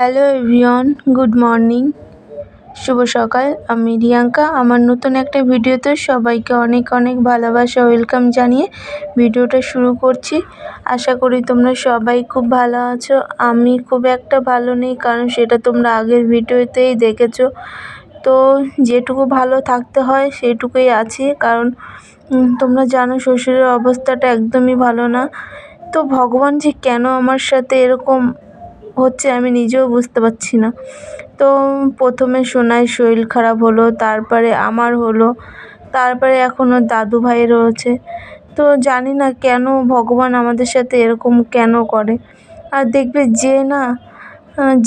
Hello everyone, good morning, শুভ সকাল। আমি রিয়াঙ্কা। আমার নতুন একটা ভিডিওতে সবাইকে অনেক অনেক ভালোবাসা ওয়েলকাম জানিয়ে ভিডিওটা শুরু করছি। আশা করি তোমরা সবাই খুব ভালো আছো। আমি খুব একটা ভালো নেই, কারণ সেটা তোমরা আগের ভিডিওতেই দেখেছো। তো যেটুকু ভালো থাকতে হয় সেইটুকুই আছি, কারণ তোমরা জানো শ্বশুরের অবস্থাটা একদমই ভালো না। তো ভগবান যে কেন আমার সাথে এরকম হচ্ছে আমি নিজেও বুঝতে পারছি না। তো প্রথমে সোনাই শরীর খারাপ হলো, তারপরে আমার হলো, তারপরে এখন ওর দাদু ভাইয়ের হয়েছে। তো জানি না কেন ভগবান আমাদের সাথে এরকম কেন করে। আর দেখবে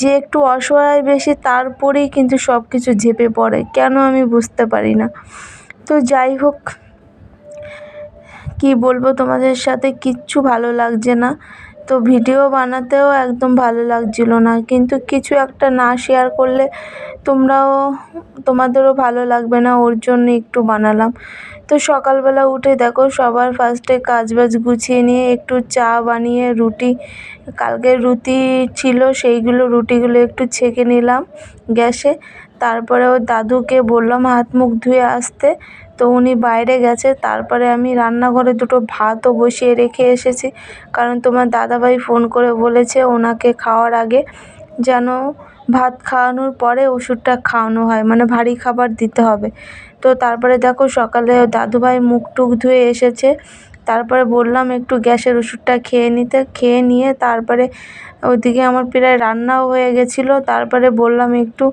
যে একটু অসহায় বেশি তারপরেই কিন্তু সব কিছু ঝেঁপে পড়ে, কেন আমি বুঝতে পারি না। তো যাই হোক, কি বলবো, তোমাদের সাথে কিচ্ছু ভালো লাগছে না। তো ভিডিও বানাতেও একদম ভালো লাগছিল না, কিন্তু কিছু একটা না শেয়ার করলে তোমাদেরও ভালো লাগবে না, ওর জন্য একটু বানালাম। তো সকালবেলা উঠে দেখো সবার ফার্স্টে কাজবাজ গুছিয়ে নিয়ে একটু চা বানিয়ে কালকে রুটি ছিল রুটিগুলো একটু ছেঁকে নিলাম গ্যাসে। তারপরে ওর দাদুকে বললাম হাত মুখ ধুয়ে আসতে, তো উনি বাইরে গেছে। তারপরে আমি রান্নাঘরে দুটো ভাতও বসিয়ে রেখে এসেছি, কারণ তোমার দাদাভাই ফোন করে বলেছে ওনাকে খাওয়ার আগে যেন ভাত খাওয়ানোর পরে ওষুধটা খাওয়ানো হয়, মানে ভারী খাবার দিতে হবে। তো তারপরে দেখো সকালে দাদুভাই মুখ টুক ধুয়ে এসেছে। তারপরে বললাম একটু গ্যাসের ওষুধটা খেয়ে নিয়ে তারপরে ওইদিকে আমার প্রায় রান্নাও হয়ে গেছিলো। তারপরে বললাম একটু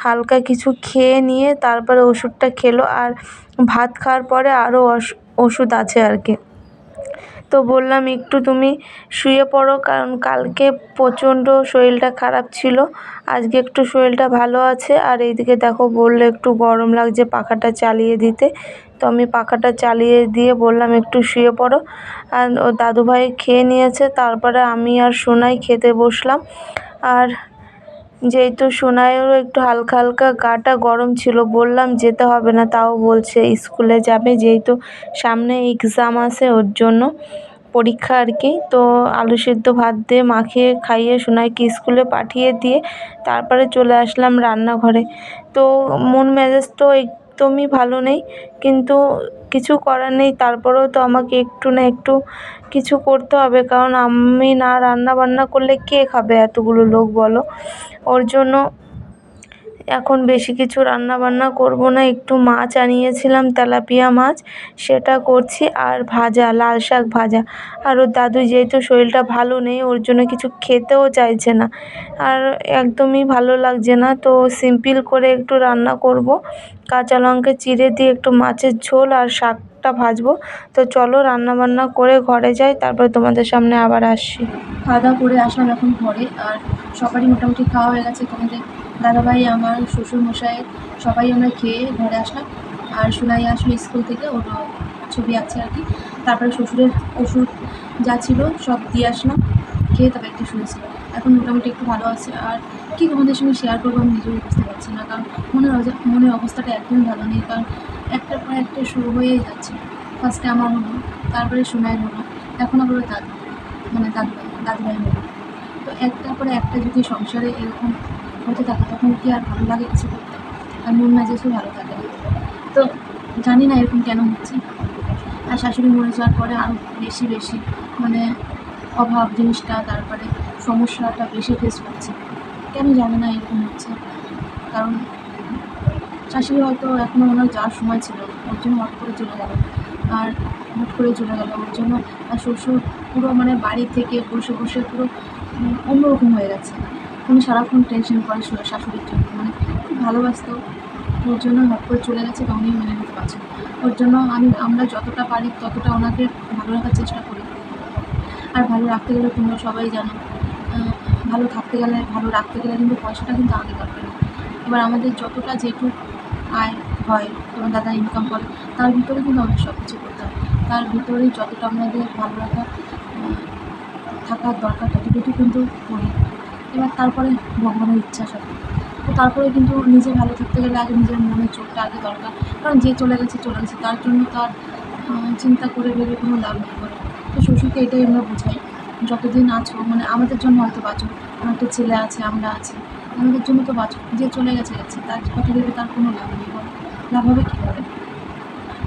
হালকা কিছু খেয়ে নিয়ে তারপরে ওষুধটা খেলো। আর ভাত খাওয়ার পরে আরও ওষুধ আছে আর কি। তো বললাম একটু তুমি শুয়ে পড়ো, কারণ কালকে প্রচণ্ড শরীরটা খারাপ ছিল, আজকে একটু শরীরটা ভালো আছে। আর এইদিকে দেখো বললো একটু গরম লাগছে পাখাটা চালিয়ে দিতে, তো আমি পাখাটা চালিয়ে দিয়ে বললাম একটু শুয়ে পড়ো। আর ও দাদুভাই খেয়ে নিয়েছে, তারপরে আমি আর সোনাই খেতে বসলাম। আর যেহেতু সোনাইয়েরও একটু হালকা হালকা গাটা গরম ছিল, বললাম যেতে হবে না, তাও বলছে স্কুলে যাবে, যেহেতু সামনে এক্সাম আছে ওর জন্য, পরীক্ষা আর কি। তো আলু সেদ্ধ ভাত দিয়ে মাখিয়ে খাইয়ে সোনাইকে স্কুলে পাঠিয়ে দিয়ে তারপরে চলে আসলাম রান্নাঘরে। তো মন মেজাজ তো একদমই ভালো নেই, কিন্তু কিছু করার নেই, তারপরেও তো আমাকে একটু না একটু কিছু করতে হবে, কারণ আমি না রান্না বান্না করলে কে খাবে এতগুলো লোক বলো। ওর জন্য এখন বেশি কিছু রান্না বান্না করব না, একটু মাছ আনিয়েছিলাম তেলাপিয়া মাছ, সেটা করছি, আর ভাজা লাল শাক ভাজা। আর ওর দাদু যেহেতু শরীরটা ভালো নেই ওর জন্য কিছু খেতেও চাইছে না, আর একদমই ভালো লাগছে না। তো সিম্পল করে একটু রান্না করব, কাঁচা লঙ্কা চিড়ে দিয়ে একটু মাছের ঝোল আর শাকটা ভাজবো। তো চলো রান্না বান্না করে ঘরে যাই, তারপরে তোমাদের সামনে আবার আসছি। খাওয়া দাওয়া করে আসলাম এখন ঘরে, আর সবারই মোটামুটি খাওয়া হয়ে গেছে। তোমাদের দাদাভাই, আমার শ্বশুরমশাই, সবাই আমরা খেয়ে ঘরে আসলাম। আর সোনাই আসলো স্কুল থেকে, ওর ছবি আঁকছে আর কি। তারপরে শ্বশুরের ওষুধ যা ছিল সব দিয়ে আসলাম, খেয়ে তারপরে একটু শুয়েছিলাম। এখন মোটামুটি একটু ভালো আছে। আর কি তোমাদের সঙ্গে শেয়ার করবো আমি নিজেও বুঝতে পারছি না, কারণ মনের অবস্থাটা একদমই ভালো নেই, কারণ একটার পর একটা শুরু হয়েই যাচ্ছে। ফার্স্টে আমার হলো, তারপরে সোনাইয়ের হলো, এখন আবার দাদুভাই হলো। তো একটার পরে একটা যদি সংসারে এরকম হতে থাকে তখন কি আর ভালো লাগে কিছু করতে, আর মন মেজাজও ভালো থাকে না। তো জানি না এরকম কেন হচ্ছে। আর শাশুড়ি মরে যাওয়ার পরে আরও বেশি মানে অভাব জিনিসটা, তারপরে সমস্যাটা বেশি ফেস করছে। কেন জানি না এরকম হচ্ছে, কারণ শাশুড়ি হয়তো এখনও ওনার যাওয়ার সময় ছিল, ওর জন্য হট করে চলে গেল। ওর জন্য আর শ্বশুর পুরো মানে বাড়ি থেকে বসে বসে পুরো অন্যরকম হয়ে গেছে। উনি সারাক্ষণ টেনশন করে শাশুড়ির জন্য, মানে খুব ভালোবাসতো, ওর জন্য হট করে চলে গেছে বা উনিও মেনে নিতে পারছেন। ওর জন্য আমরা যতটা পারি ততটা ওনাকে ভালো রাখার চেষ্টা করি। আর ভালো রাখতে গেলে তোমরা সবাই জানো, ভালো রাখতে গেলে কিন্তু পয়সাটা কিন্তু আগে দরকার। এবার আমাদের যতটা যেটুকু আয় হয়, তোমার দাদা ইনকাম করে, তার ভিতরে কিন্তু আমাদের সব কিছু করতে হয়। তার ভিতরেই যতটা আমাদের ভালো থাকার দরকার ততটুকু কিন্তু করি। এবার তারপরে ভগবানের ইচ্ছা সব। তো তারপরে কিন্তু নিজে ভালো থাকতে গেলে আগে নিজের মনের চোটটা আগে দরকার, কারণ যে চলে গেছে তার জন্য তার চিন্তা করে ভেবে কোনো লাভ নেই বলে। তো শ্বশুরকে এটাই আমরা বোঝাই, যতদিন আছো মানে আমাদের জন্য হয়তো বাঁচো, আমার একটা ছেলে আছে, আমরা আছি। আমাদের জন্য তো যে চলে গেছে তার কথা ভেবে তার কোনো লাভ নেই বলো। লাভ হবে কী করে?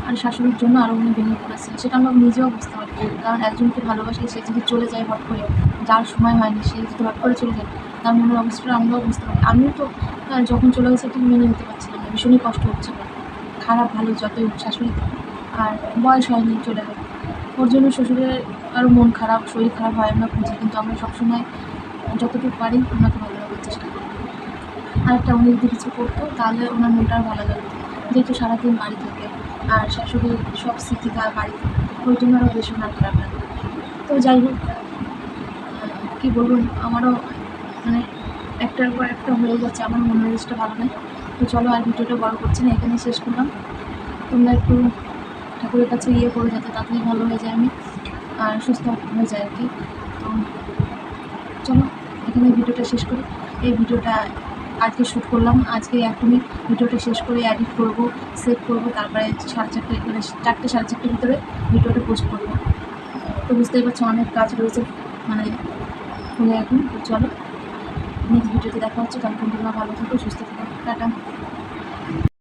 আর শাশুড়ির জন্য আরও উনি ভেঙে পড়েছে, সেটা আমরা নিজেও বুঝতে পারি। কারণ একজনকে ভালোবাসি, সে যদি চলে যায় হট করে, যার সময় হয়নি, সে যদি হট করে চলে যায়, তার মনের অবস্থাটা আমরাও বুঝতে পারি। আমিও তো যখন চলে গেছে ঠিক মেনে নিতে পারছিলাম না, ভীষণই কষ্ট হচ্ছিল। খারাপ ভালো যতই হোক শাশুড়ি তো, আর বয়স হয়নি, চলে গেল। ওর জন্য শ্বশুরের আরও মন খারাপ, শরীর খারাপ হয়, আমরা বুঝি, কিন্তু আমরা সবসময় যতটুকু পারি ওনাকে ভালো রাখার চেষ্টা করি। আর একটা উনি যদি কিছু করতো তাহলে ওনার মনটা আর ভালো লাগতো, যেহেতু সারাদিন বাড়ি থাকে আর শাশুড়ির সব স্মৃতি তার বাড়িতে, ওই জন্য আরও বেশি ওনার খারাপ লাগে। তো যাই হোক, কী বলবো, আমারও মানে একটার পর একটা হয়ে যাচ্ছে, আমার মন মেজাজটা ভালো নেই। তো চলো আর ভিডিওটা বড় করছি না, এখানে শেষ করলাম। তোমরা একটু ঠাকুরের কাছে করো যাতে তাড়াতাড়ি ভালো হয়ে যায় আমি, আর সুস্থ হয়ে যায় আর কি। তো চলো এখানে ভিডিওটা শেষ করি। এই ভিডিওটা আজকে শ্যুট করলাম, আজকে এখনই ভিডিওটা শেষ করে এডিট করব, সেভ করব, তারপরে 4:30 মানে 4টে 4:30 ভিতরে ভিডিওটা পোস্ট করবো। তো বুঝতেই পারছো অনেক কাজ রয়েছে মানে ফোনে এখন। তো চলো নেক্সট ভিডিওতে দেখা হচ্ছে, তখন তোমরা ভালো থাকো, সুস্থ থাকো, টাটা।